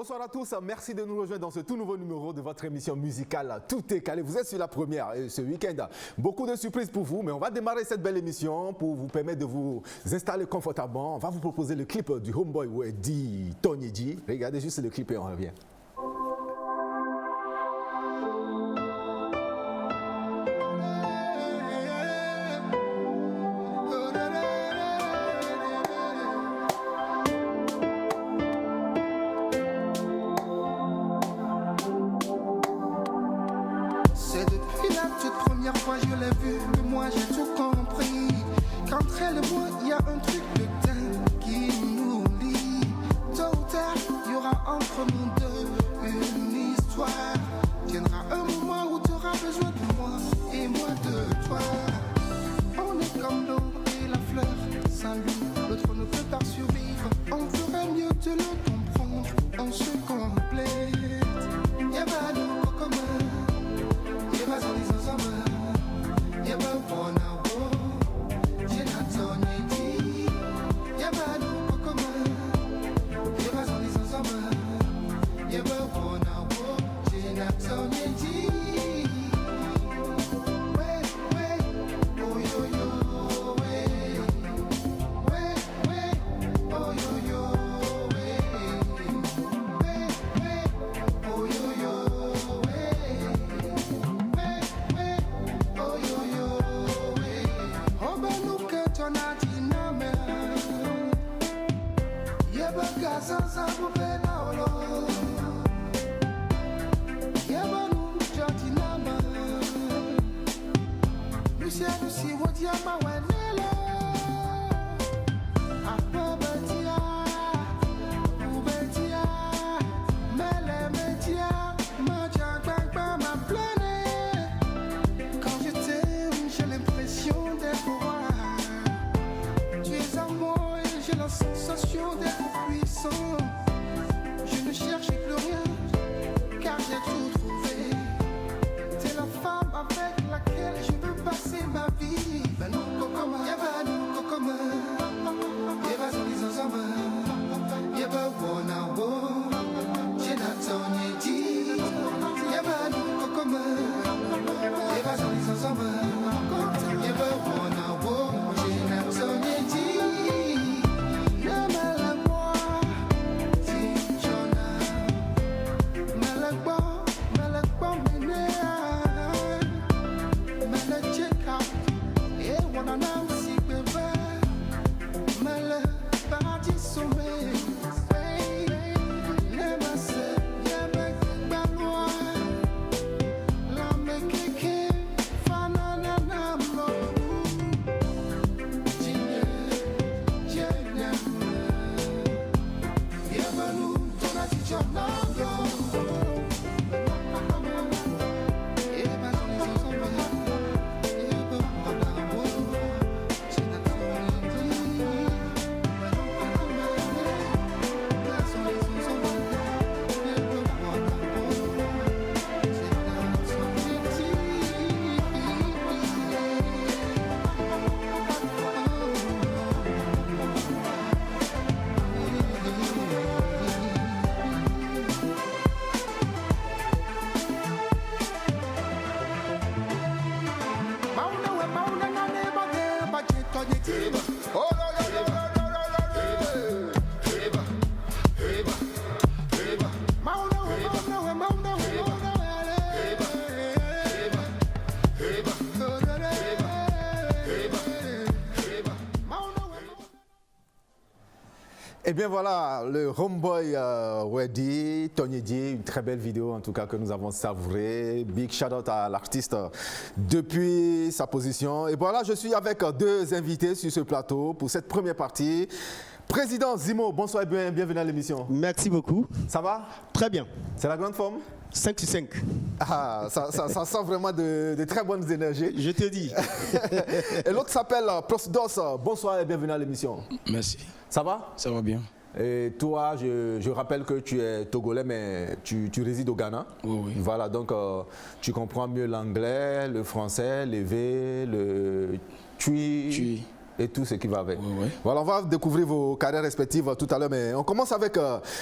Bonsoir à tous, merci de nous rejoindre dans ce tout nouveau numéro de votre émission musicale Tout est calé. Vous êtes sur la première et ce week-end, beaucoup de surprises pour vous, mais on va démarrer cette belle émission pour vous permettre de vous installer confortablement. On va vous proposer le clip du Homeboy Wedi Tony G. Regardez juste le clip et on revient. Et bien voilà, le Homeboy Wedi Tony G, une très belle vidéo en tout cas que nous avons savourée. Big shout out à l'artiste depuis sa position. Et voilà, je suis avec deux invités sur ce plateau pour cette première partie. Président Zimo, bonsoir et bienvenue à l'émission. Merci beaucoup. Ça va? Très bien. C'est la grande forme? 5 sur 5. Ah, ça sent vraiment de très bonnes énergies. Je te dis. Et l'autre s'appelle Prosdos. Bonsoir et bienvenue à l'émission. Merci. Ça va? Ça va bien. Et toi, je rappelle que tu es togolais, mais tu résides au Ghana. Oui, oui. Voilà, donc tu comprends mieux l'anglais, le français, le V, le tui. et tout ce qui va avec. Oui. Voilà, on va découvrir vos carrières respectives tout à l'heure, mais on commence avec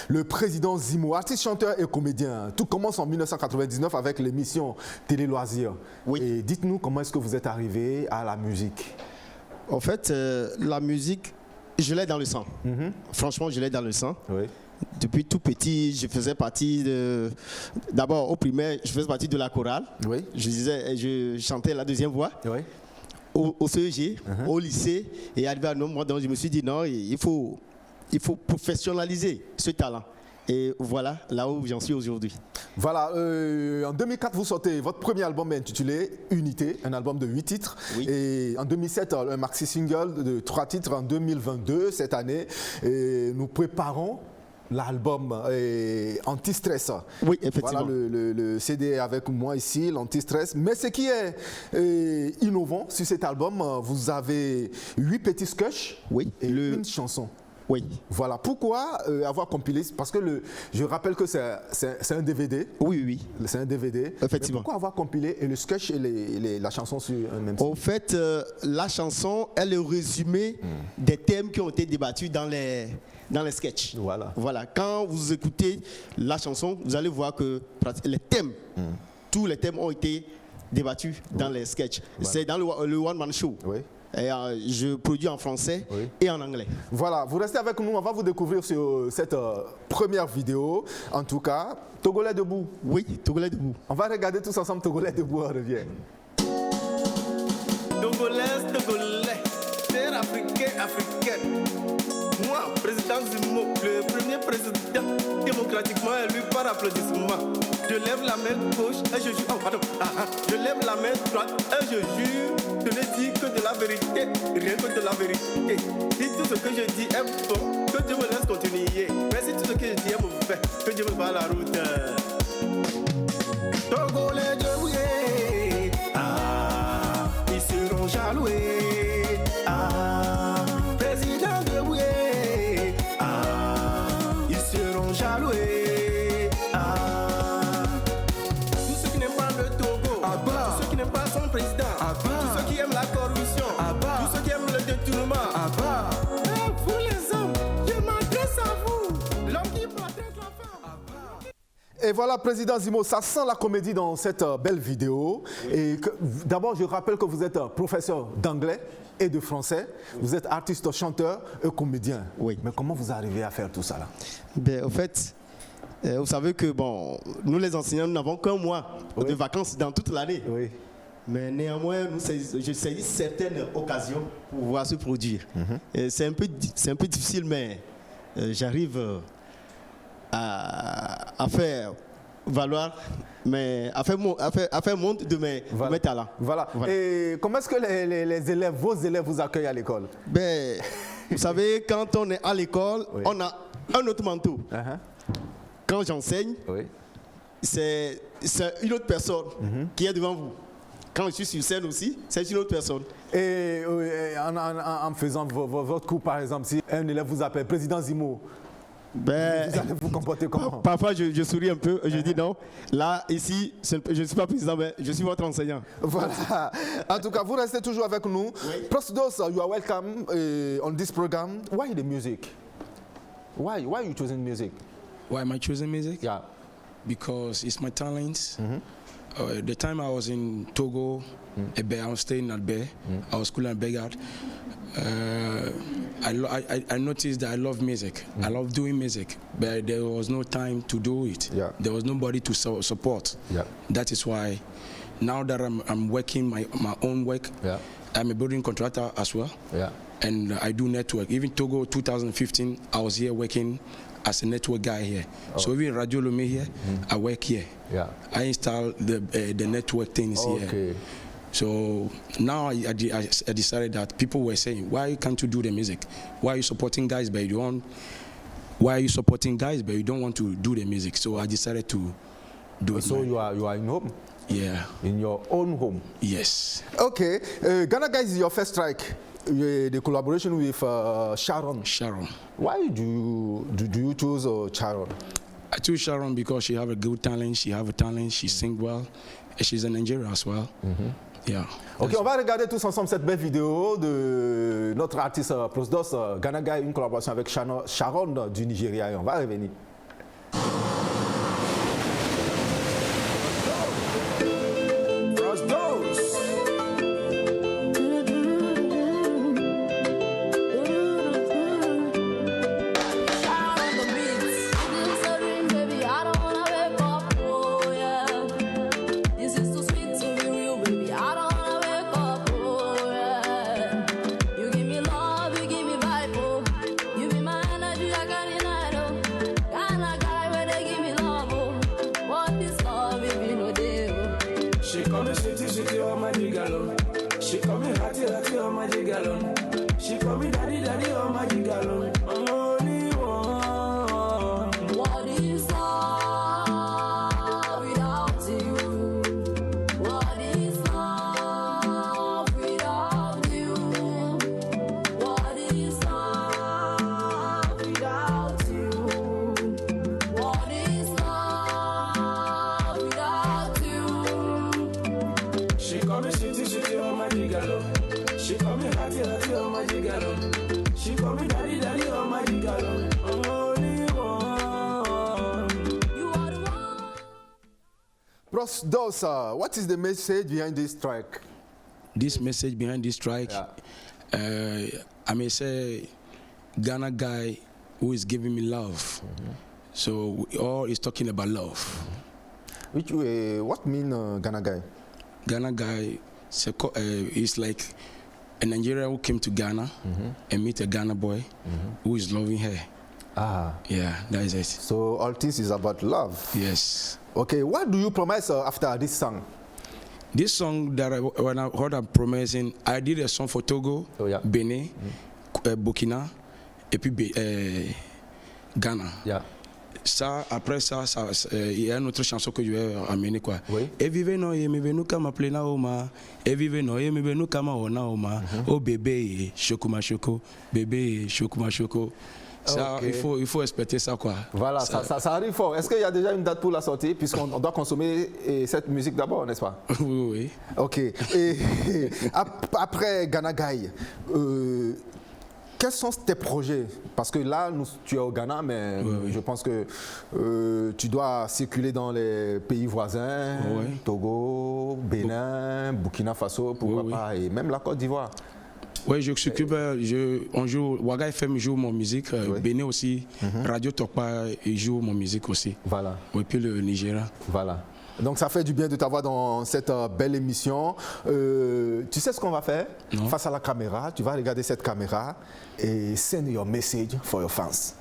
le président Zimo, artiste, chanteur et comédien. Tout commence en 1999 avec l'émission Télé Loisirs. Oui. Et dites-nous comment est-ce que vous êtes arrivé à la musique? En fait, la musique, je l'ai dans le sang. Franchement, je l'ai dans le sang. Oui. Depuis tout petit, je faisais partie de... D'abord, au primaire, je faisais partie de la chorale. Oui. Je chantais la deuxième voix. Oui. Au CEG, au lycée, et arrivé à un moment, donc je me suis dit non, il faut professionnaliser ce talent. Et voilà, là où j'en suis aujourd'hui. Voilà, en 2004, vous sortez votre premier album intitulé Unité, un album de 8 titres. Oui. Et en 2007, un maxi-single de 3 titres en 2022, cette année. Et nous préparons l'album Anti-Stress. Oui, effectivement. Voilà le CD avec moi ici, l'Anti-Stress. Mais ce qui est innovant sur cet album, vous avez 8 petits sketchs et une chanson. Oui. Voilà. Pourquoi avoir compilé? Parce que je rappelle que c'est un DVD. Oui. C'est un DVD. Effectivement. Mais pourquoi avoir compilé et le sketch et la chanson sur un même site? En fait, la chanson est le résumé des thèmes qui ont été débattus dans les sketchs. Voilà. Quand vous écoutez la chanson, vous allez voir que les thèmes, tous les thèmes ont été débattus dans les sketchs. Voilà. C'est dans le One Man Show. Oui. Et je produis en français et en anglais. Voilà, vous restez avec nous, on va vous découvrir sur cette première vidéo. En tout cas, Togolais debout. Oui, Togolais debout. On va regarder tous ensemble Togolais debout, on revient. Togolais, terre africaine. Moi, président Zimo, le premier président démocratiquement élu par applaudissement. Je lève la main gauche et je jure. Je lève la main droite et je jure de ne dire que de la vérité, rien que de la vérité. Si tout ce que je dis est bon, que Dieu me laisse continuer. Mais si tout ce que je dis est mauvais, que Dieu me barre la route. Togolais de Bouye, ils seront jaloués. Président de Bouye, ils seront jaloués. Tous ceux qui n'aiment pas le Togo, tous ceux qui n'aiment pas son président, tous ceux qui aiment la corruption, tous ceux qui aiment le détournement. Vous les hommes, je m'adresse à vous, l'homme qui protège la femme. Et voilà, président Zimo, ça sent la comédie dans cette belle vidéo. Et d'abord, je rappelle que vous êtes professeur d'anglais et de français. Vous êtes artiste, chanteur et comédien. Oui. Mais comment vous arrivez à faire tout ça là? Ben, au fait, vous savez que nous les enseignants, nous n'avons qu'un mois de vacances dans toute l'année. Oui. Mais néanmoins, je saisis certaines occasions pour pouvoir se produire. C'est un peu difficile, mais j'arrive à faire valoir, à faire montre de mes talents. Voilà. Et comment est-ce que les élèves, vos élèves vous accueillent à l'école? Ben, vous savez, quand on est à l'école, on a un autre manteau. Quand j'enseigne, c'est une autre personne qui est devant vous. Quand je suis sur scène aussi, c'est une autre personne. Et en faisant votre cours, par exemple, si un élève vous appelle président Zimo, vous allez vous comporter comment? Parfois, je souris un peu, je dis non. Là, ici, je ne suis pas président, mais je suis votre enseignant. Voilà. En tout cas, vous restez toujours avec nous. Prosdos, you are welcome on this program. Why the music? Why you choosing music? Why am I choosing music? Yeah. Because it's my talent. The time I was in Togo, I was staying at Bay. I was schooling at Begard. I noticed that I love music. I love doing music, but there was no time to do it. Yeah. There was nobody to support. Yeah. That is why now that I'm working my own work, I'm a building contractor as well. Yeah. And I do network. Even Togo 2015, I was here working as a network guy here. So even Radio Lomé here, I work here. Yeah. I install the network things here. So now I decided that people were saying, why can't you do the music? Why are you supporting guys but you don't? Why are you supporting guys but you don't want to do the music? So I decided to do it. So you are in home? Yeah. In your own home? Yes. Okay. Ghana Guys is your first strike. The collaboration with Sharon. Sharon. Why do you choose Sharon? I choose Sharon because she have a good talent. She have a talent. She sing well. And she's a Nigerian as well. Yeah. Ok, on va regarder tous ensemble cette belle vidéo de notre artiste Prosdos, Ghana Guy, une collaboration avec Sharon du Nigeria. Et on va revenir. Prosdos, what is the message behind this track? This message behind this track, I may say, Ghana Guy who is giving me love. So all is talking about love. Which what mean Ghana Guy? Ghana Guy is like a Nigerian who came to Ghana and meet a Ghana boy who is loving her. Ah. Yeah, that is it. So all this is about love. Yes. Okay, what do you promise after this song? This song that when I heard I'm promising, I did a song for Togo, Benin, Burkina, et puis Ghana. Yeah. Ça, après ça, il y a une autre chanson que je vais amener quoi. Oui. Et vive no ye me benu kama plena oma, et vive no ye me benu kama ona oma. Oh bébé, chokuma choko, bébé, chokuma choko. Ça, okay. il faut respecter ça quoi. Voilà, ça arrive fort. Est-ce qu'il y a déjà une date pour la sortie, puisqu'on doit consommer cette musique d'abord, n'est-ce pas? Oui. Ok. Et après Ghana Guy, quels sont tes projets? Parce que là, tu es au Ghana, mais je pense que tu dois circuler dans les pays voisins, Togo, Bénin, Burkina Faso, pourquoi pas, et même la Côte d'Ivoire. Oui, je s'occupe, on joue, Waga FM joue mon musique, Bénin aussi, Radio Tokpa joue mon musique aussi. Voilà. Et puis le Nigeria. Voilà. Donc ça fait du bien de t'avoir dans cette belle émission. Tu sais ce qu'on va faire? Non. Face à la caméra, tu vas regarder cette caméra et send your message for your fans.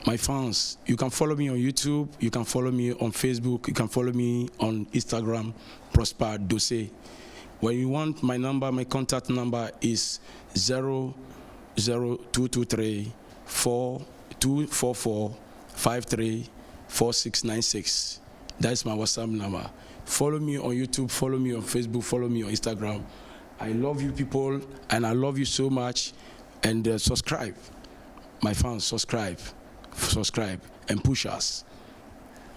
My fans, you can follow me on YouTube, you can follow me on Facebook, you can follow me on Instagram, Prosper Dossé. When you want my number, my contact number is 00223 4244 534696. That's my WhatsApp number. Follow me on YouTube, follow me on Facebook, follow me on Instagram. I love you people, and I love you so much. And subscribe, my fans, subscribe, and push us.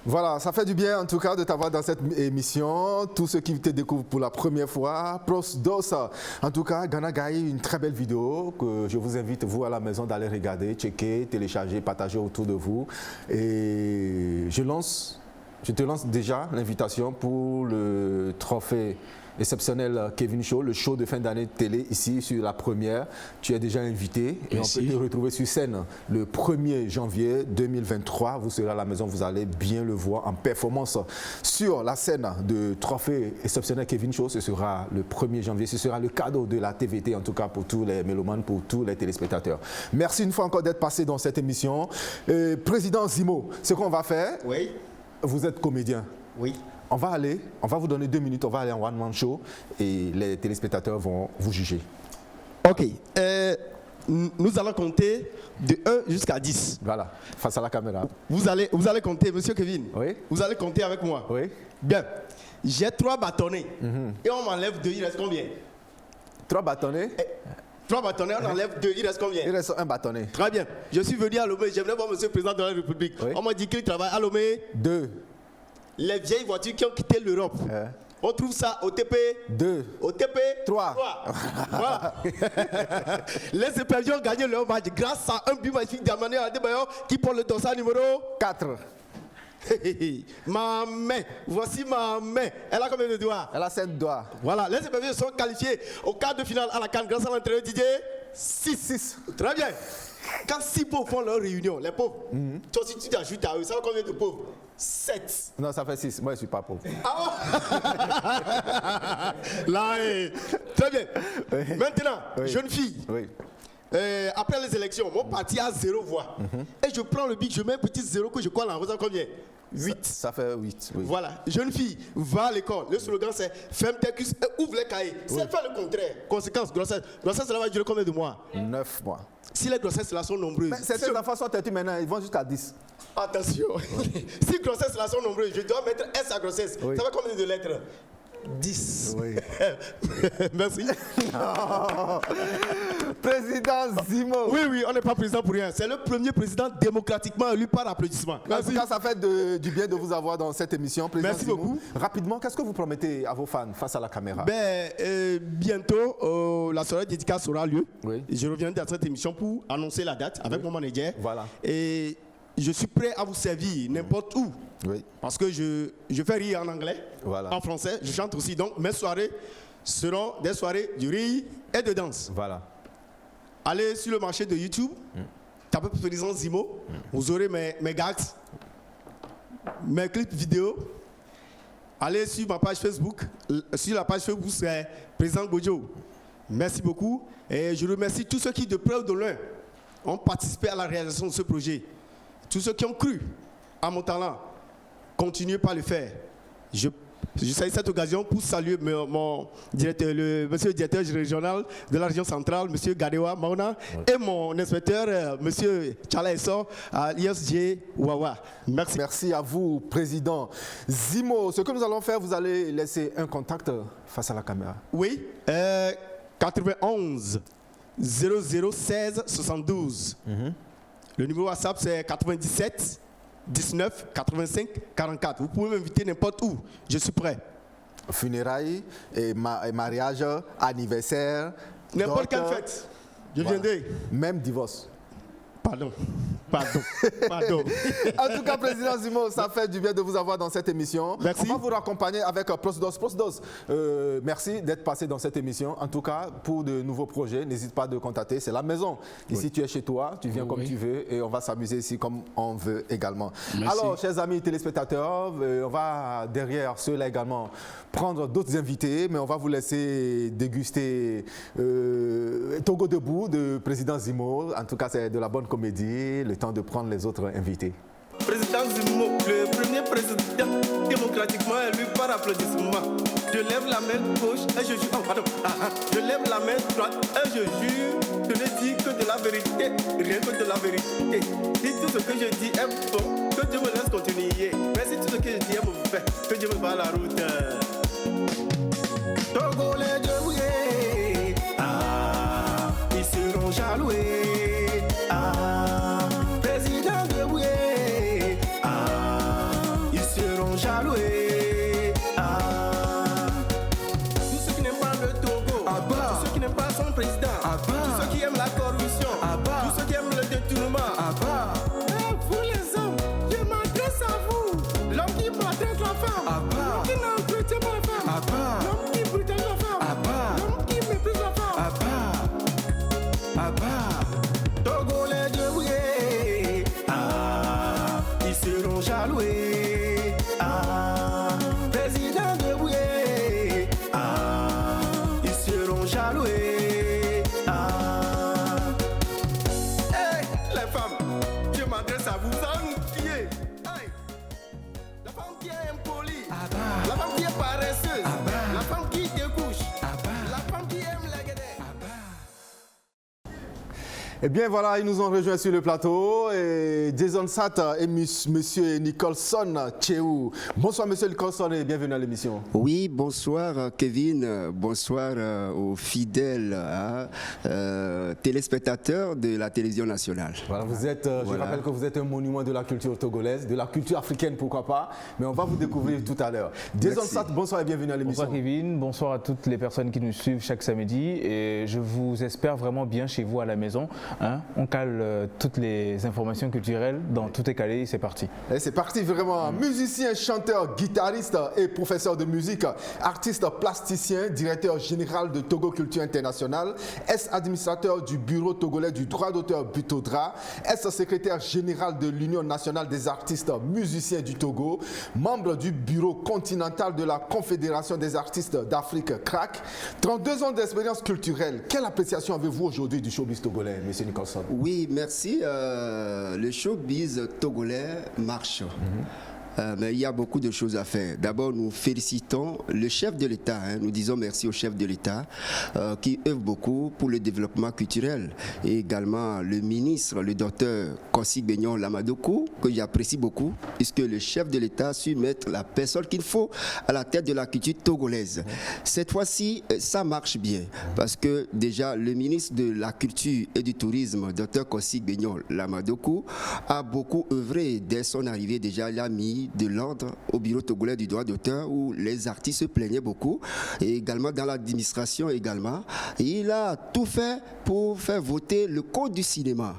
Voilà, ça fait du bien en tout cas de t'avoir dans cette émission. Tous ceux qui te découvrent pour la première fois, Prosdos. En tout cas, Ghana Guy, une très belle vidéo que je vous invite, vous à la maison, d'aller regarder, checker, télécharger, partager autour de vous. Et je te lance déjà l'invitation pour le trophée exceptionnel Kevin Show, le show de fin d'année de télé ici sur la première. Tu es déjà invité et on peut te retrouver sur scène le 1er janvier 2023. Vous serez à la maison, vous allez bien le voir en performance sur la scène de trophée exceptionnel Kevin Show. Ce sera le 1er janvier, ce sera le cadeau de la TVT en tout cas pour tous les mélomanes, pour tous les téléspectateurs. Merci une fois encore d'être passé dans cette émission. Président Zimo, ce qu'on va faire, vous êtes comédien. Oui. On va vous donner 2 minutes, on va aller en one-man show et les téléspectateurs vont vous juger. Ok. Nous allons compter de 1 jusqu'à 10. Voilà, face à la caméra. Vous allez compter, monsieur Kevin. Oui. Vous allez compter avec moi. Oui. Bien. J'ai 3 bâtonnets. Et on m'enlève 2, il reste combien? 3 bâtonnets. 3 bâtonnets, on enlève 2, il reste combien? Il reste 1 bâtonnet. Très bien. Je suis venu à Lomé, j'aimerais voir monsieur le président de la République. On m'a dit qu'il travaille à Lomé. 2. Les vieilles voitures qui ont quitté l'Europe. On trouve ça au TP 2. Au TP 3. Voilà. Les éperviers ont gagné leur match grâce à un but magnifique d'Emmanuel Adebayor qui porte le dossard numéro 4. Ma main, voici ma main. Elle a combien de doigts? Elle a 5 doigts. Voilà, les éperviers sont qualifiés au quart de finale à la CAN grâce à l'entraîneur Didier. 6. Très bien. Quand 6 pauvres font leur réunion, les pauvres, toi si tu t'ajoutes à eux, ça va combien de pauvres? 7. Non, ça fait 6. Moi, je ne suis pas pauvre. Ah bon? Là, très bien. Oui. Maintenant, jeune fille. Oui. Après les élections, mon parti a 0 voix. Et je prends le bic, je mets un petit 0 que je colle en rosant combien? 8. Ça fait 8. Oui. Voilà. Jeune fille, va à l'école. Le slogan c'est ferme tes cuisses et ouvre les cahiers. Si elle fait le contraire, conséquence, grossesse. Grossesse, cela va durer combien de mois? 9 mois. Si les grossesses là sont nombreuses. Mais certaines enfants sont têtus maintenant, ils vont jusqu'à 10. Attention. Si grossesses là sont nombreuses, je dois mettre S à grossesse. Ça va combien de lettres? 10. Oui. Merci. Président Zimo. Oui, on n'est pas président pour rien. C'est le premier président démocratiquement élu par applaudissement. En tout cas, ça fait du bien de vous avoir dans cette émission. Président Merci Zimo. beaucoup. Rapidement, qu'est-ce que vous promettez à vos fans face à la caméra? Bientôt, la soirée dédicace aura lieu. Oui. Je reviendrai dans cette émission pour annoncer la date avec mon manager. Voilà. Et je suis prêt à vous servir n'importe où. Oui. Parce que je fais rire en anglais, voilà. En français, je chante aussi. Donc mes soirées seront des soirées du rire et de danse. Voilà. Allez sur le marché de YouTube, tapez Président Zimo, vous aurez mes gags, mes clips vidéo. Allez sur ma page Facebook, sur la page Facebook c'est Président Gojo. Merci beaucoup et je remercie tous ceux qui de près ou de loin ont participé à la réalisation de ce projet. Tous ceux qui ont cru à mon talent, continuez par le faire. Je salue cette occasion pour saluer mon directeur, monsieur le directeur régional de la région centrale, monsieur Gadewa Mauna, et mon inspecteur, monsieur Chalaesso, à l'ISG Wawa. Merci. Merci à vous, président Zimo. Ce que nous allons faire, vous allez laisser un contact face à la caméra. Oui, 91 0016 72. Le numéro WhatsApp, c'est 97 19 85 44. Vous pouvez m'inviter n'importe où. Je suis prêt. Funérailles, et mariage, anniversaire. N'importe quelle fête. Je viendrai. Même divorce. Pardon. En tout cas, président Zimo, ça fait du bien de vous avoir dans cette émission. Merci. On va vous raccompagner avec Prosdos. Prosdos, merci d'être passé dans cette émission. En tout cas, pour de nouveaux projets, n'hésite pas à contacter. C'est la maison. Ici, tu es chez toi, tu viens comme tu veux et on va s'amuser ici comme on veut également. Merci. Alors, chers amis téléspectateurs, on va derrière ceux-là également prendre d'autres invités, mais on va vous laisser déguster Togo debout de président Zimo. En tout cas, c'est de la bonne comédie. Le temps de prendre les autres invités. Président Zimo, le premier président démocratiquement élu par applaudissement. Je lève la main gauche et je jure. Oh, pardon. Je lève la main droite et je jure de ne dire que de la vérité, rien que de la vérité. Si tout ce que je dis est bon, que Dieu me laisse continuer. Mais si tout ce que je dis est mauvais, que Dieu me barre la route. Togolais débrouillés, ils seront jaloués. Président débrouillé, ils seront jaloués. Tous ceux qui n'aiment pas le Togo, tous ceux qui n'aiment pas son président, tous ceux qui aiment la corruption, tous ceux qui aiment le détournement. Vous les hommes, je m'adresse à vous. L'homme qui maltraite la femme, l'homme qui n'entretient Eh bien voilà, ils nous ont rejoints sur le plateau. Et Jason Satt et monsieur Nicholson Tchéou. Bonsoir monsieur Nicholson et bienvenue à l'émission. Oui, bonsoir Kevin, bonsoir aux fidèles téléspectateurs de la télévision nationale. Voilà, vous êtes, je rappelle que vous êtes un monument de la culture togolaise, de la culture africaine pourquoi pas, mais on va vous découvrir tout à l'heure. Jason Satt, bonsoir et bienvenue à l'émission. Bonsoir Kevin, bonsoir à toutes les personnes qui nous suivent chaque samedi et je vous espère vraiment bien chez vous à la maison. Hein, on cale toutes les informations culturelles, dans tout est calé, c'est parti. Et c'est parti vraiment. Musicien, chanteur, guitariste et professeur de musique, artiste plasticien, directeur général de Togo Culture International, ex-administrateur du bureau togolais du droit d'auteur Butodra, ex-secrétaire général de l'Union nationale des artistes musiciens du Togo, membre du bureau continental de la Confédération des artistes d'Afrique, CRAC, 32 ans d'expérience culturelle. Quelle appréciation avez-vous aujourd'hui du showbiz togolais, M. Nicholson? Oui, merci. Le showbiz togolais marche. Mais il y a beaucoup de choses à faire. D'abord, nous félicitons le chef de l'État. Nous disons merci au chef de l'État qui œuvre beaucoup pour le développement culturel. Et également le ministre, le docteur Kossi Beignon Lamadoko, que j'apprécie beaucoup, puisque le chef de l'État a su mettre la personne qu'il faut à la tête de la culture togolaise. Cette fois-ci, ça marche bien. Parce que déjà, le ministre de la Culture et du Tourisme, docteur Kossi Beignon Lamadoko, a beaucoup œuvré. Dès son arrivée, déjà, il a mis de l'ordre au bureau togolais du droit d'auteur où les artistes se plaignaient beaucoup et également dans l'administration également. Et il a tout fait pour faire voter le code du cinéma.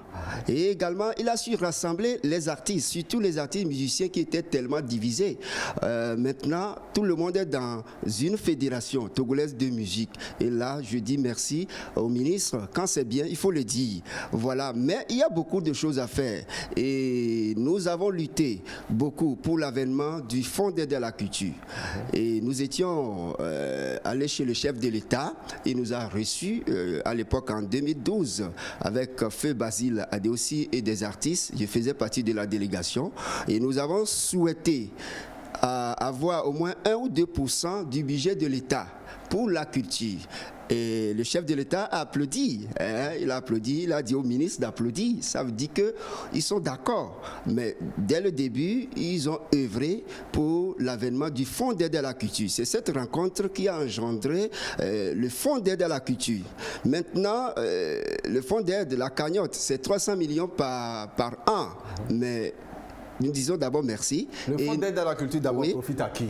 Et également, il a su rassembler les artistes, surtout les artistes musiciens qui étaient tellement divisés. Maintenant, tout le monde est dans une fédération togolaise de musique. Et là, je dis merci au ministre. Quand c'est bien, il faut le dire. Voilà. Mais il y a beaucoup de choses à faire. Et nous avons lutté beaucoup pour l'avènement du Fonds d'aide à la culture. Et nous étions allés chez le chef de l'État. Il nous a reçus à l'époque en 2012 avec Feu Basile Adéossi et des artistes. Je faisais partie de la délégation. Et nous avons souhaité avoir au moins 1 ou 2% du budget de l'État pour la culture. Et le chef de l'État a applaudi. Il a applaudi, il a dit au ministre d'applaudir. Ça veut dire qu'ils sont d'accord. Mais dès le début, ils ont œuvré pour l'avènement du Fonds d'aide à la culture. C'est cette rencontre qui a engendré le Fonds d'aide à la culture. Maintenant, le Fonds d'aide, la cagnotte, c'est 300 millions par an. Mais nous disons d'abord merci. Le Fonds d'aide à la culture d'abord profite à qui?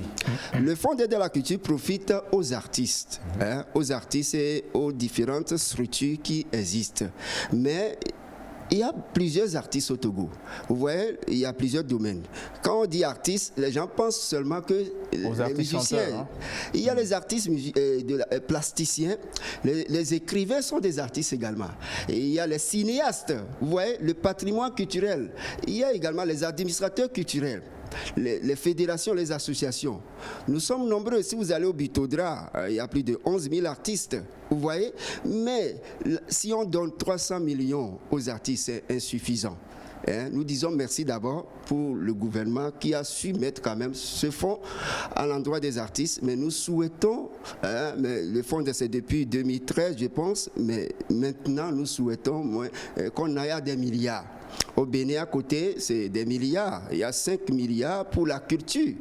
Le Fonds d'aide à la culture profite aux artistes, aux artistes et aux différentes structures qui existent. Mais il y a plusieurs artistes au Togo. Vous voyez, il y a plusieurs domaines. Quand on dit artistes, les gens pensent seulement que les musiciens. Il y a les artistes plasticiens, les écrivains sont des artistes également. Et il y a les cinéastes, vous voyez, le patrimoine culturel. Il y a également les administrateurs culturels. Les fédérations, les associations. Nous sommes nombreux. Si vous allez au Butodra, il y a plus de 11 000 artistes. Vous voyez? Mais si on donne 300 millions aux artistes, c'est insuffisant. Nous disons merci d'abord pour le gouvernement qui a su mettre quand même ce fonds à l'endroit des artistes. Mais nous souhaitons, mais le fonds c'est depuis 2013 je pense, mais maintenant nous souhaitons qu'on aille à des milliards. Au Bénin à côté, c'est des milliards. Il y a 5 milliards pour la culture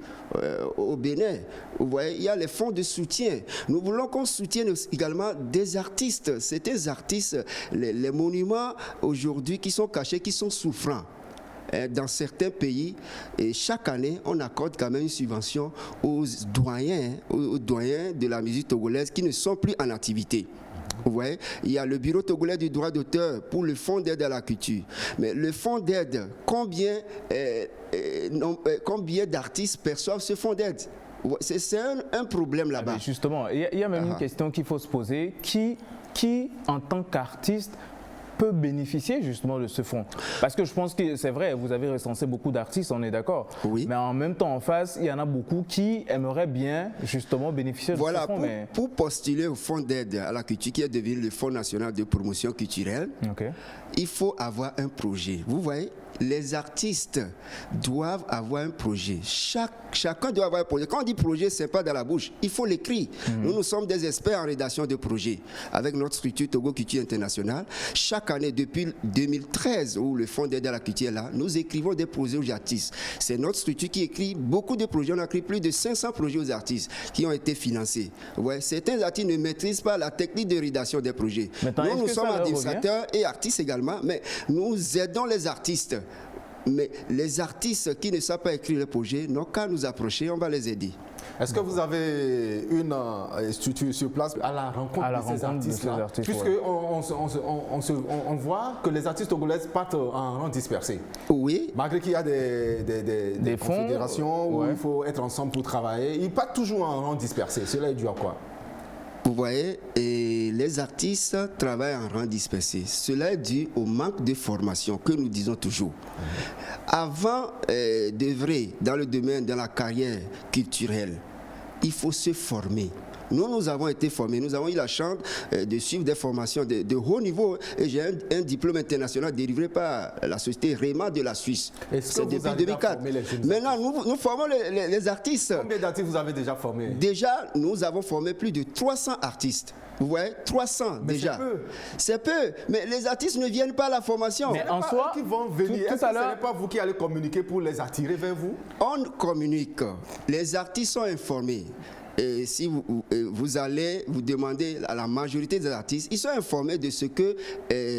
au Bénin. Vous voyez, il y a les fonds de soutien. Nous voulons qu'on soutienne également des artistes. C'est des artistes, les monuments aujourd'hui qui sont cachés, qui sont souffrants. Dans certains pays, et chaque année, on accorde quand même une subvention aux doyens de la musique togolaise qui ne sont plus en activité. Vous voyez, il y a le bureau togolais du droit d'auteur pour le fonds d'aide à la culture. Mais le fonds d'aide, combien d'artistes perçoivent ce fonds d'aide? C'est un problème là-bas. Justement, il y a même une question qu'il faut se poser. Qui en tant qu'artiste, peut bénéficier justement de ce fonds? Parce que je pense que c'est vrai, vous avez recensé beaucoup d'artistes, on est d'accord. Oui. Mais en même temps, en face, il y en a beaucoup qui aimeraient bien justement bénéficier de ce fonds. Pour postuler au fonds d'aide à la culture, qui est devenu le Fonds national de promotion culturelle, il faut avoir un projet. Vous voyez, les artistes doivent avoir un projet. Chacun doit avoir un projet. Quand on dit projet, c'est pas dans la bouche. Il faut l'écrire. Nous sommes des experts en rédaction de projets. Avec notre structure Togo Culture International, chaque année, depuis 2013, où le Fonds d'aide à la culture est là, nous écrivons des projets aux artistes. C'est notre structure qui écrit beaucoup de projets. On a écrit plus de 500 projets aux artistes qui ont été financés. Ouais, certains artistes ne maîtrisent pas la technique de rédaction des projets. Nous sommes administrateurs et artistes également, mais nous aidons les artistes. Mais les artistes qui ne savent pas écrire le projet n'ont qu'à nous approcher, on va les aider. Est-ce que vous avez une structure sur place à la rencontre de ces artistes-là? Puisqu'on voit que les artistes togolais partent en rang dispersé. Oui. Malgré qu'il y a des confédérations où il faut être ensemble pour travailler, ils partent toujours en rang dispersé. Cela est dû à quoi? Vous voyez, et les artistes travaillent en rang dispersé. Cela est dû au manque de formation que nous disons toujours. Avant d'œuvrer dans le domaine de la carrière culturelle, il faut se former. Nous avons été formés, nous avons eu la chance de suivre des formations de haut niveau. Et j'ai un diplôme international délivré par la société REMA de la Suisse. C'est depuis 2004. Maintenant, nous formons les artistes. Combien d'artistes vous avez déjà formés? Déjà, nous avons formé plus de 300 artistes. Vous voyez, 300 mais déjà. C'est peu. Mais les artistes ne viennent pas à la formation. Mais en soi, qui vont venir, est-ce que ce n'est pas vous qui allez communiquer pour les attirer vers vous? On communique. Les artistes sont informés. Et si vous allez vous demander à la majorité des artistes, ils sont informés de ce que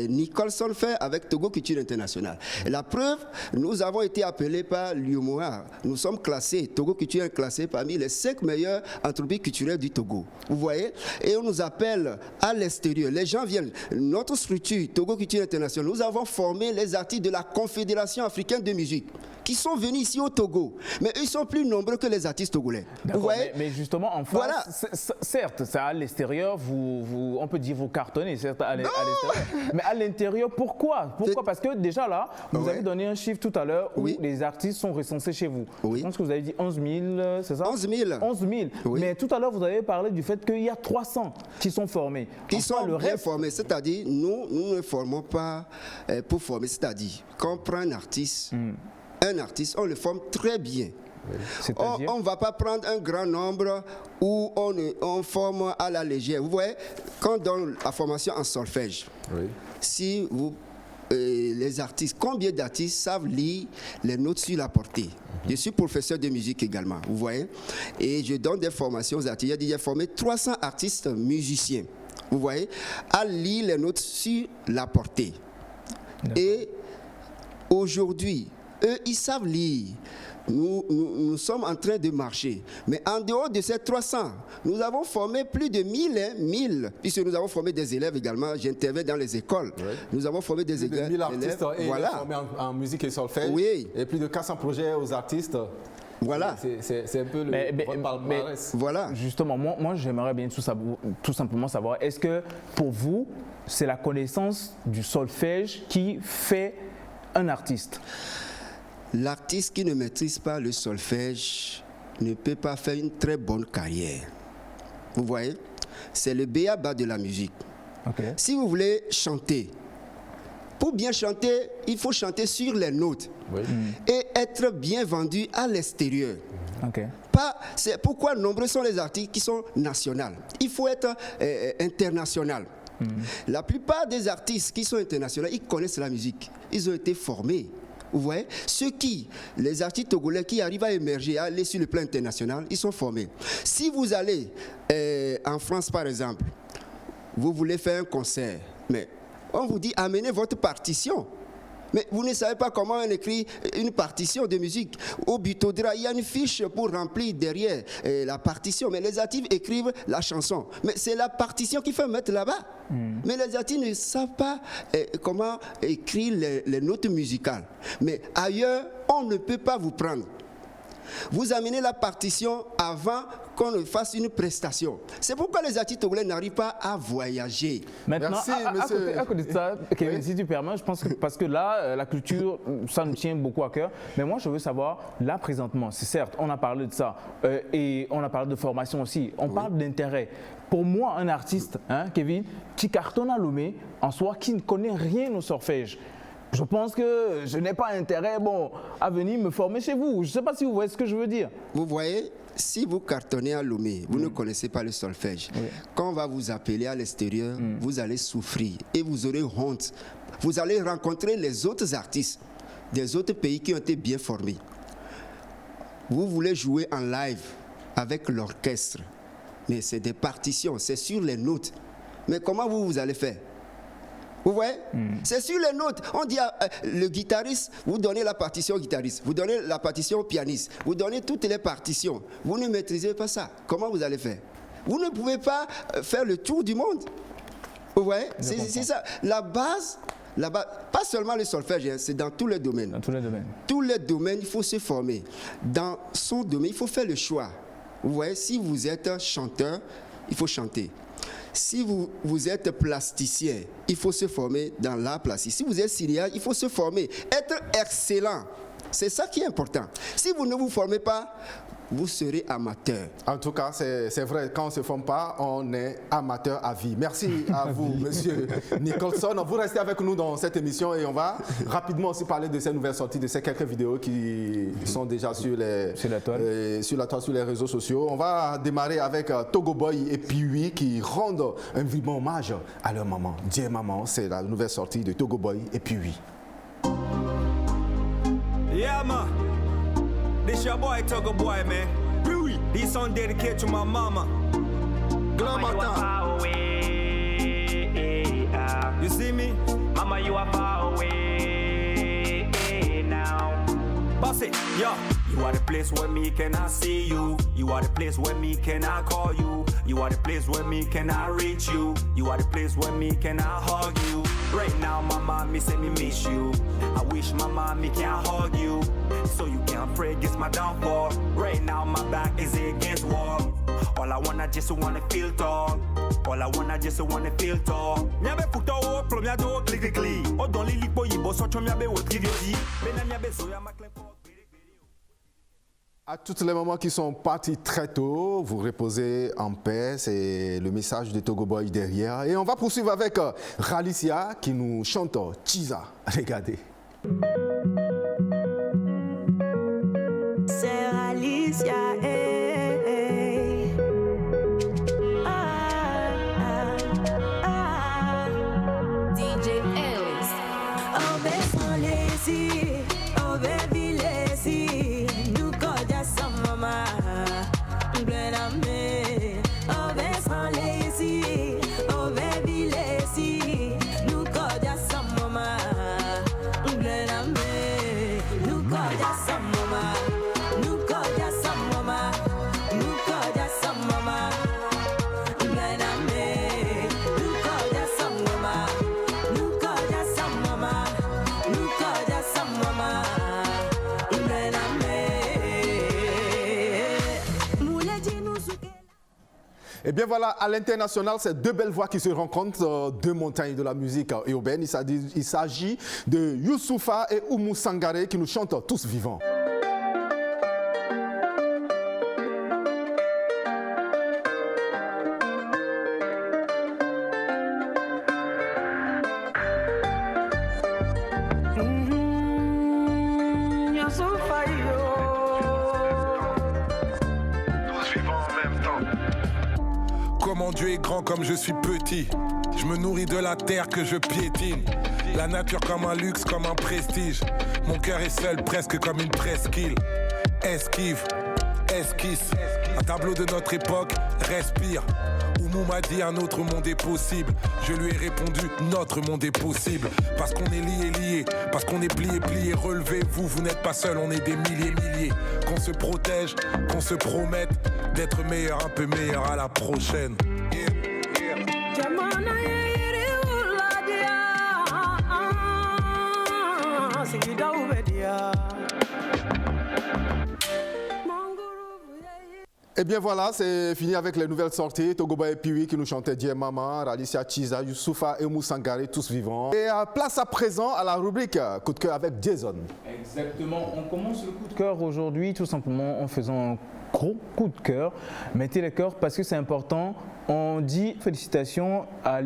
Nicholson fait avec Togo Culture International. Et la preuve, nous avons été appelés par l'UMOA. Nous sommes classés, Togo Culture est classé parmi les 5 meilleures entreprises culturelles du Togo. Vous voyez? Et on nous appelle à l'extérieur. Les gens viennent. Notre structure, Togo Culture International, nous avons formé les artistes de la Confédération africaine de musique qui sont venus ici au Togo. Mais ils sont plus nombreux que les artistes togolais. Vous voyez? Mais justement, en face, certes, c'est à l'extérieur, on peut dire vous cartonnez, certes, à l'extérieur. Mais à l'intérieur, pourquoi? Parce que déjà là, vous avez donné un chiffre tout à l'heure où les artistes sont recensés chez vous. Je pense que vous avez dit 11 000, c'est ça? 11 000. 11 000. Oui. Mais tout à l'heure, vous avez parlé du fait qu'il y a 300 qui sont formés. Qui sont bien formés, c'est-à-dire, nous ne formons pas pour former, c'est-à-dire, quand on prend un artiste, on le forme très bien. On ne va pas prendre un grand nombre où on forme à la légère. Vous voyez, quand dans la formation en solfège, si les artistes, combien d'artistes savent lire les notes sur la portée? Je suis professeur de musique également, vous voyez, et je donne des formations aux artistes. J'ai formé 300 artistes musiciens, vous voyez, à lire les notes sur la portée. Et aujourd'hui, eux, ils savent lire. Nous sommes en train de marcher. Mais en dehors de ces 300, nous avons formé plus de 1000, puisque nous avons formé des élèves également. J'interviens dans les écoles. Nous avons formé des élèves. 1000 artistes formés en musique et solfège. Oui. Et plus de 400 projets aux artistes. Voilà. C'est un peu le palmarès. Voilà. Justement, moi j'aimerais bien tout simplement savoir, est-ce que pour vous, c'est la connaissance du solfège qui fait un artiste? L'artiste qui ne maîtrise pas le solfège ne peut pas faire une très bonne carrière. Vous voyez? C'est le b.a.-ba de la musique. Si vous voulez chanter, pour bien chanter, il faut chanter sur les notes et être bien vendu à l'extérieur. C'est pourquoi nombreux sont les artistes qui sont nationaux. Il faut être international. La plupart des artistes qui sont internationaux, ils connaissent la musique. Ils ont été formés. Vous voyez, les artistes togolais qui arrivent à émerger, à aller sur le plan international, ils sont formés. Si vous allez en France, par exemple, vous voulez faire un concert, mais on vous dit amenez votre partition. Mais vous ne savez pas comment on écrit une partition de musique. Au Butodra, il y a une fiche pour remplir derrière la partition. Mais les artistes écrivent la chanson. Mais c'est la partition qu'il faut mettre là-bas. Mais les artistes ne savent pas comment écrire les notes musicales. Mais ailleurs, on ne peut pas vous prendre. Vous amenez la partition avant qu'on ne fasse une prestation. C'est pourquoi les artistes togolais n'arrivent pas à voyager. Maintenant, à côté de ça, Kevin, si tu permets, je pense que parce que là, la culture, ça nous tient beaucoup à cœur. Mais moi, je veux savoir, là, présentement, c'est certes, on a parlé de ça, et on a parlé de formation aussi. On parle d'intérêt. Pour moi, un artiste, Kevin, qui cartonne à Lomé, en soi, qui ne connaît rien au solfège, je pense que je n'ai pas intérêt à venir me former chez vous. Je ne sais pas si vous voyez ce que je veux dire. Vous voyez, si vous cartonnez à Lomé, vous ne connaissez pas le solfège. Oui. Quand on va vous appeler à l'extérieur, vous allez souffrir et vous aurez honte. Vous allez rencontrer les autres artistes des autres pays qui ont été bien formés. Vous voulez jouer en live avec l'orchestre, mais c'est des partitions, c'est sur les notes. Mais comment vous allez faire? Vous voyez? C'est sur les notes. On dit le guitariste, vous donnez la partition au guitariste, vous donnez la partition au pianiste, vous donnez toutes les partitions. Vous ne maîtrisez pas ça. Comment vous allez faire? Vous ne pouvez pas faire le tour du monde. Vous voyez? C'est ça. La base, pas seulement le solfège, c'est dans tous les domaines. Dans tous les domaines. Tous les domaines, il faut se former. Dans son domaine, il faut faire le choix. Vous voyez, si vous êtes chanteur, il faut chanter. Si vous êtes plasticien, il faut se former dans l'art plastique. Si vous êtes cinéaste, il faut se former. Être excellent, c'est ça qui est important. Si vous ne vous formez pas, vous serez amateur. En tout cas, c'est vrai, quand on ne se forme pas, on est amateur à vie. Merci à vous, monsieur Nicholson. Vous restez avec nous dans cette émission et on va rapidement aussi parler de ces nouvelles sorties, de ces quelques vidéos qui sont déjà sur la toile, sur les réseaux sociaux. On va démarrer avec Togo Boy et Piwi qui rendent un vivant hommage à leur maman. Dieu maman, c'est la nouvelle sortie de Togo Boy et Piwi. Yeah, man. This your boy, Togo Boy, man. Really? This song dedicated to my mama. Mama, you see me? Mama, you are far away now. Boss it, yo. You are the place where me can I see you. You are the place where me can I call you. You are the place where me can I reach you. You are the place where me can I hug you. Right now, mama, me say me miss you. I wish mama me can hug you, so you can't pray against my downfall. Right now, my back is against wall. All I wanna just wanna feel tall. All I wanna just wanna feel tall. Miabe puto o plomia do click click click. O don li lipo yibo so cho miabe wo trivioti. Bena miabe so ya maklen. À toutes les mamans qui sont parties très tôt, vous reposez en paix, c'est le message de Togo Boy derrière. Et on va poursuivre avec Ralicia qui nous chante Chiza. Regardez. C'est Ralicia, DJ Ellis. Oh, baby, lazy. Oh, baby, lazy. Nous connaissons sa maman. Ben amé. Oh, baby, lazy. Oh, baby, lazy. Nous connaissons sa maman. Ben amé. Nous connaissons sa maman. Nous connaissons sa maman. Nous connaissons sa maman. Ben amé. Nous connaissons sa maman. Nous connaissons sa maman. Nous connaissons sa maman. Ben amé. Moulé dit nous souquer. Et bien voilà, à l'international, c'est deux belles voix qui se rencontrent, deux montagnes de la musique urbaine. Il s'agit de Youssoupha et Oumou Sangaré qui nous chantent Tous Vivants. Comment Dieu est grand comme je suis petit. Je me nourris de la terre que je piétine. La nature comme un luxe, comme un prestige. Mon cœur est seul, presque comme une presqu'île. Esquive, esquisse. Un tableau de notre époque, respire. Oumou m'a dit un autre monde est possible. Je lui ai répondu, notre monde est possible. Parce qu'on est lié, parce qu'on est plié. Relevez-vous, vous n'êtes pas seuls, on est des milliers. Qu'on se protège, qu'on se promette d'être meilleur, un peu meilleur à la prochaine. Et bien voilà, c'est fini avec les nouvelles sorties. Togo Boy et Piwi qui nous chantaient Dieu Maman, Ralicia, Chiza, Youssoupha et Oumou Sangaré, tous vivants. Et place à présent à la rubrique Coup de cœur avec Jason. Exactement, on commence le coup de cœur aujourd'hui tout simplement en faisant gros coup de cœur. Mettez le cœur parce que c'est important. On dit félicitations à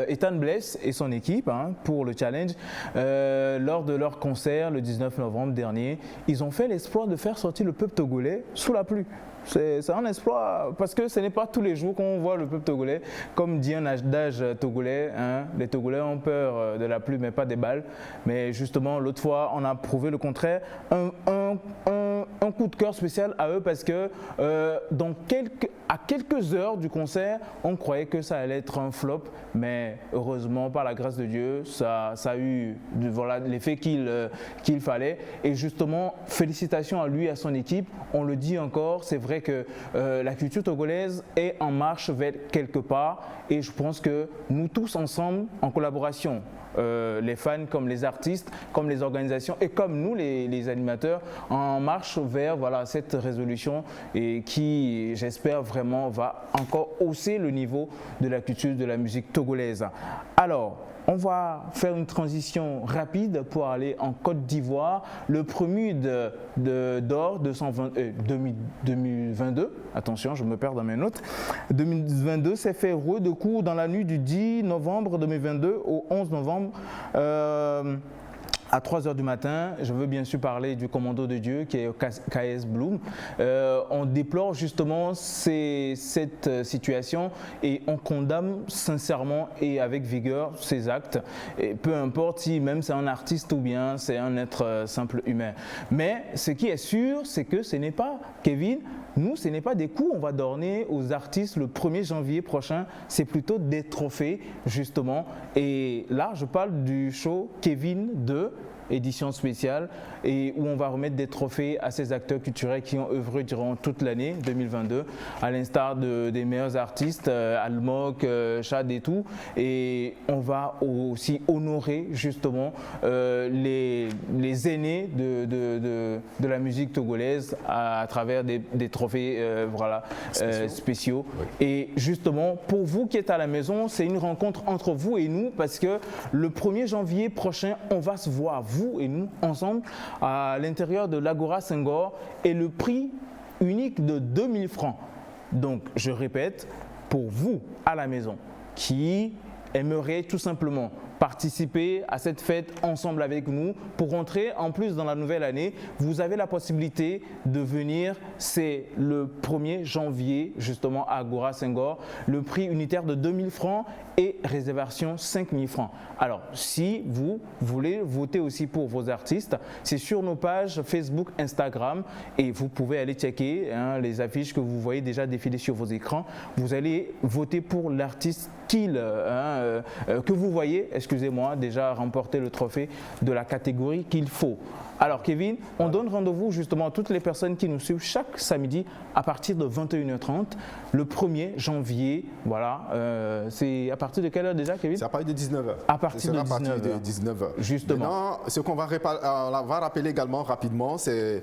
Ethan Bless et son équipe pour le challenge. Lors de leur concert le 19 novembre dernier, ils ont fait l'exploit de faire sortir le peuple togolais sous la pluie. C'est un exploit parce que ce n'est pas tous les jours qu'on voit le peuple togolais. Comme dit un adage togolais, les Togolais ont peur de la pluie mais pas des balles. Mais justement, l'autre fois, on a prouvé le contraire. Un coup de cœur spécial à eux parce que à quelques heures du concert, on croyait que ça allait être un flop. Mais heureusement, par la grâce de Dieu, ça a eu l'effet qu'il fallait. Et justement, félicitations à lui et à son équipe. On le dit encore, c'est vrai que la culture togolaise est en marche vers quelque part et je pense que nous tous ensemble, en collaboration, les fans comme les artistes, comme les organisations et comme nous les animateurs, en marche vers cette résolution et qui, j'espère vraiment, va encore hausser le niveau de la culture de la musique togolaise. Alors, on va faire une transition rapide pour aller en Côte d'Ivoire. Le PROMUD d'or 2022, attention, je me perds dans mes notes, 2022 s'est fait rouer de coups dans la nuit du 10 novembre 2022 au 11 novembre. À 3h du matin, je veux bien sûr parler du commando de Dieu qui est KS Bloom. On déplore justement cette situation et on condamne sincèrement et avec vigueur ces actes. Et peu importe si même c'est un artiste ou bien c'est un être simple humain. Mais ce qui est sûr, c'est que ce n'est pas, Kevin, nous, ce n'est pas des coups on va donner aux artistes le 1er janvier prochain, c'est plutôt des trophées justement. Et là, je parle du show Kevin 2, édition spéciale, et où on va remettre des trophées à ces acteurs culturels qui ont œuvré durant toute l'année 2022, à l'instar des meilleurs artistes, Almok, Chad et tout. Et on va aussi honorer justement les aînés de la musique togolaise à travers des trophées spéciaux. Oui. Et justement, pour vous qui êtes à la maison, c'est une rencontre entre vous et nous parce que le 1er janvier prochain, on va se voir, vous et nous, ensemble, à l'intérieur de l'Agora Senghor et le prix unique de 2000 francs. Donc, je répète, pour vous à la maison qui aimeriez tout simplement participer à cette fête ensemble avec nous pour entrer en plus dans la nouvelle année, vous avez la possibilité de venir, c'est le 1er janvier justement à Agora Senghor, le prix unitaire de 2000 francs et réservation 5000 francs. Alors si vous voulez voter aussi pour vos artistes, c'est sur nos pages Facebook, Instagram et vous pouvez aller checker les affiches que vous voyez déjà défiler sur vos écrans. Vous allez voter pour l'artiste que vous voyez, excusez-moi, déjà remporter le trophée de la catégorie qu'il faut. Alors Kevin, on donne rendez-vous justement à toutes les personnes qui nous suivent chaque samedi à partir de 21h30, le 1er janvier. Voilà, c'est à partir de quelle heure déjà Kevin? C'est à partir de 19h. À partir de 19h. Justement. Maintenant, ce qu'on va rappeler également rapidement, c'est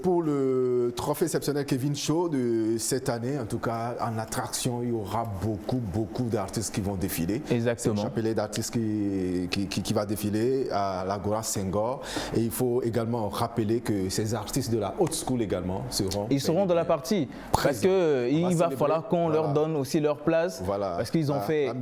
pour le trophée exceptionnel Kevin Show de cette année, en tout cas en attraction, il y aura beaucoup d'artistes qui vont défiler. Exactement. C'est un chapelet d'artistes qui va défiler à l'Agora Senghor et il faut également rappeler que ces artistes de la haute school également seront de la partie parce qu'il va falloir qu'on leur donne aussi leur place parce qu'ils ont fait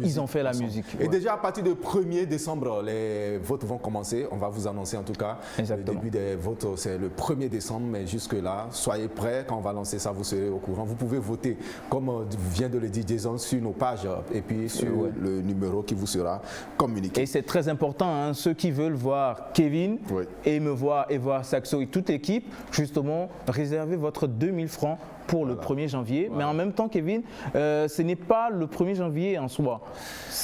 la musique. Et déjà à partir du 1er décembre, les votes vont commencer. On va vous annoncer en tout cas. Exactement. Le début des votes, c'est le 1er décembre, mais jusque-là, soyez prêts. Quand on va lancer ça, vous serez au courant. Vous pouvez voter, comme vient de le dire Jason, sur nos pages et puis sur le numéro qui vous sera communiqué. Et c'est très important, ceux qui veulent voir Kevin et me voir et voir Saxo et toute l'équipe, justement, réservez votre 2000 francs pour le 1er janvier. Mais en même temps, Kevin, ce n'est pas le 1er janvier en soi.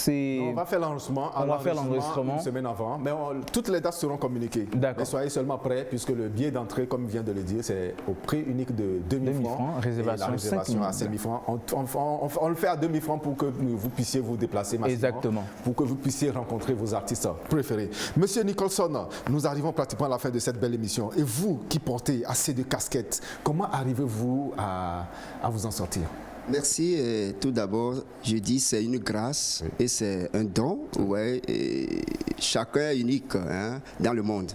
On va faire l'enregistrement. Une semaine avant. Mais toutes les dates seront communiquées. Mais soyez seulement prêts puisque le billet d'entrée, comme vient de le dire, c'est au prix unique de 2000 francs. Réservation à 5000 francs. On le fait à 2000 francs pour que vous puissiez vous déplacer massivement. Exactement. Pour que vous puissiez rencontrer vos artistes préférés. Monsieur Nicholson, nous arrivons pratiquement à la fin de cette belle émission. Et vous qui portez assez de casquettes, comment arrivez-vous à vous en sortir? Merci. Tout d'abord, je dis c'est une grâce et c'est un don. Et chacun est unique dans le monde.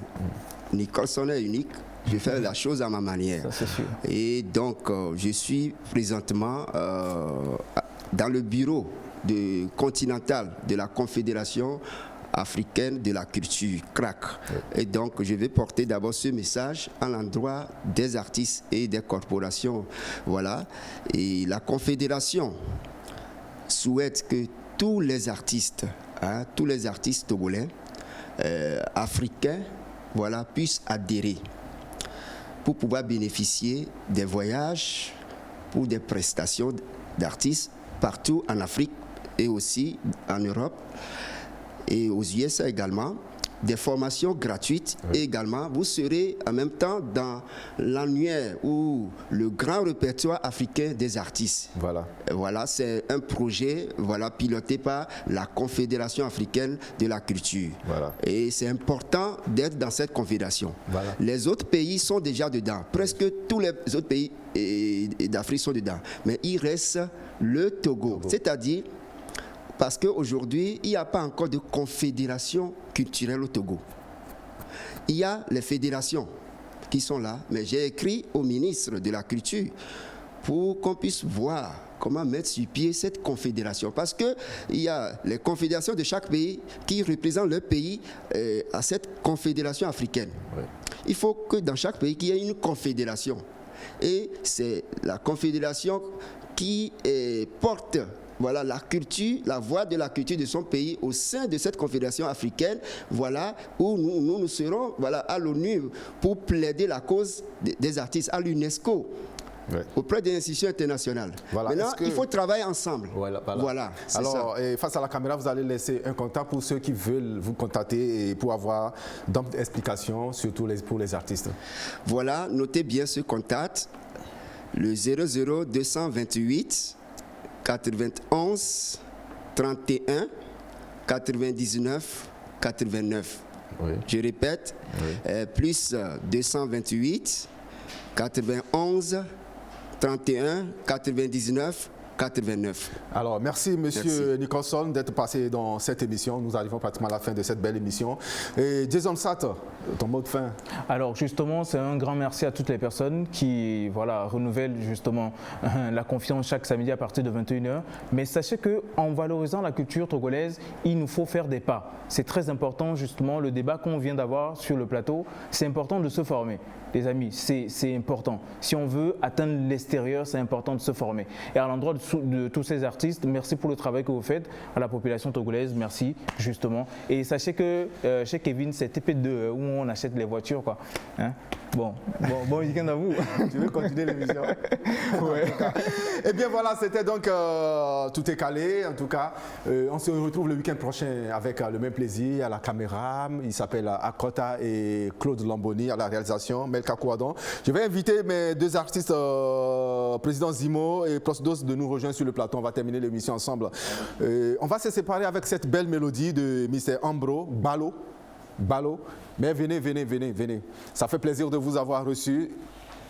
Nicholson est unique, Je fais la chose à ma manière. Ça, c'est sûr. Et donc, je suis présentement dans le bureau continental de la Confédération africaine de la culture, CRAC. Et donc, je vais porter d'abord ce message à l'endroit des artistes et des corporations. Voilà. Et la Confédération souhaite que tous les artistes togolais, africains, voilà, puissent adhérer pour pouvoir bénéficier des voyages, pour des prestations d'artistes partout en Afrique et aussi en Europe et aux USA également, des formations gratuites. Et également, vous serez en même temps dans l'annuaire ou le grand répertoire africain des artistes. Voilà, c'est un projet piloté par la Confédération africaine de la culture. Et c'est important d'être dans cette confédération. Les autres pays sont déjà dedans. Presque tous les autres pays d'Afrique sont dedans. Mais il reste le Togo. C'est-à-dire, parce qu'aujourd'hui, il n'y a pas encore de confédération culturelle au Togo. Il y a les fédérations qui sont là, mais j'ai écrit au ministre de la Culture pour qu'on puisse voir comment mettre sur pied cette confédération. Parce qu'il y a les confédérations de chaque pays qui représentent leur pays à cette confédération africaine. Il faut que dans chaque pays, qu'il y ait une confédération. Et c'est la confédération qui porte la culture, la voix de la culture de son pays au sein de cette confédération africaine, où nous serons à l'ONU pour plaider la cause des artistes, à l'UNESCO, auprès des institutions internationales. Maintenant, il faut travailler ensemble. Alors, face à la caméra, vous allez laisser un contact pour ceux qui veulent vous contacter et pour avoir d'autres explications, surtout pour les artistes. Voilà, notez bien ce contact, le 00 228 91 31 99 89. Je répète, plus 228 91 31 99 89. Alors, merci Monsieur Nicholson d'être passé dans cette émission. Nous arrivons pratiquement à la fin de cette belle émission. Et Jason Sat, ton mot de fin. Alors justement, c'est un grand merci à toutes les personnes qui renouvellent justement la confiance chaque samedi à partir de 21h. Mais sachez qu'en valorisant la culture togolaise, il nous faut faire des pas. C'est très important justement, le débat qu'on vient d'avoir sur le plateau, c'est important de se former. Les amis, c'est important. Si on veut atteindre l'extérieur, c'est important de se former. Et à l'endroit de tous ces artistes, merci pour le travail que vous faites. À la population togolaise, merci justement. Et sachez que chez Kevin, c'est TP2 où on achète les voitures, quoi. Hein? Bon week-end à vous. Tu veux continuer l'émission? Eh bien voilà, c'était donc Tout est calé. En tout cas, on se retrouve le week-end prochain avec le même plaisir à la caméra. Il s'appelle Akota et Claude Lamboni à la réalisation. Melka Kouadon. Je vais inviter mes deux artistes, Président Zimo et Prosdos, de nous rejoindre sur le plateau. On va terminer l'émission ensemble. On va se séparer avec cette belle mélodie de Mr. Ambro, Balo. Mais venez. Ça fait plaisir de vous avoir reçu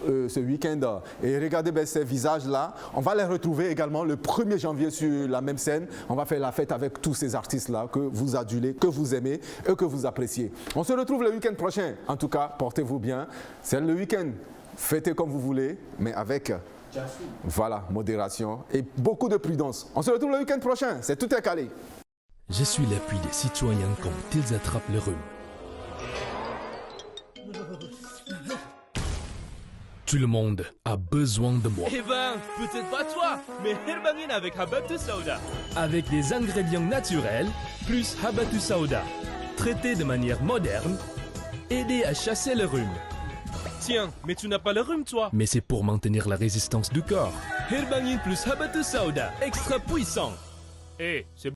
ce week-end. Et regardez ces visages-là. On va les retrouver également le 1er janvier sur la même scène. On va faire la fête avec tous ces artistes-là que vous adulez, que vous aimez et que vous appréciez. On se retrouve le week-end prochain. En tout cas, portez-vous bien. C'est le week-end. Fêtez comme vous voulez, mais avec modération et beaucoup de prudence. On se retrouve le week-end prochain. C'est Tout est calé. Je suis l'appui des citoyens quand ils attrapent le rhume. Tout le monde a besoin de moi. Eh ben, peut-être pas toi, mais Herbangin avec Habatus Sauda. Avec des ingrédients naturels, plus Habatus Sauda. Traité de manière moderne, aider à chasser le rhume. Tiens, mais tu n'as pas le rhume, toi. Mais c'est pour maintenir la résistance du corps. Herbangin plus Habatus Sauda, extra puissant. Eh, c'est...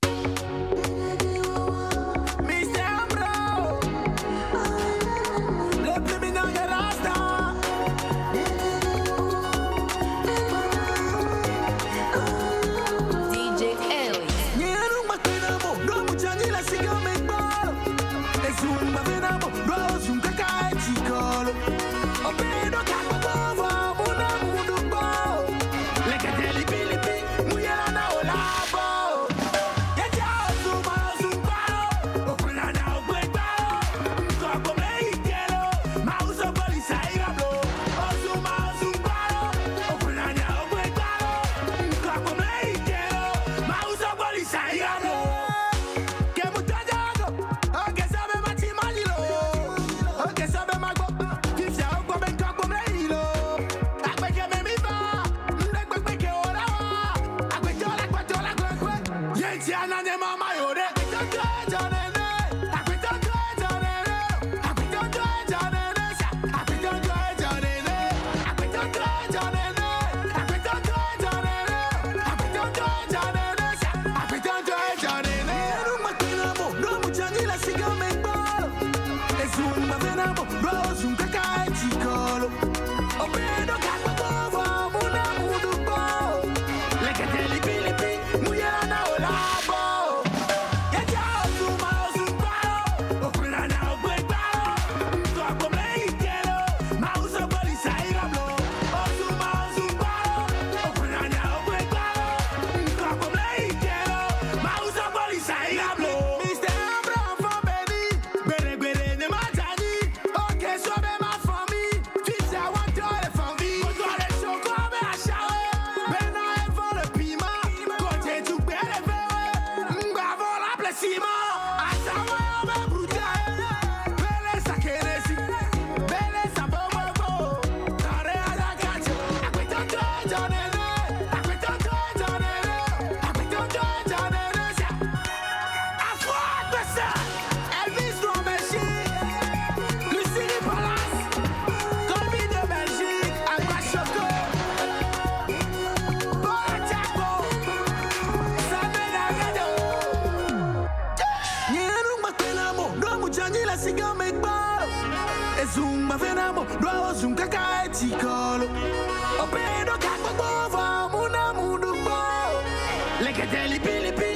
siga make ball. Ezumba venamo, doa zum kaka etikolo. Opedo kakwa bova, muna mundu bo. Lekete lipi lipi,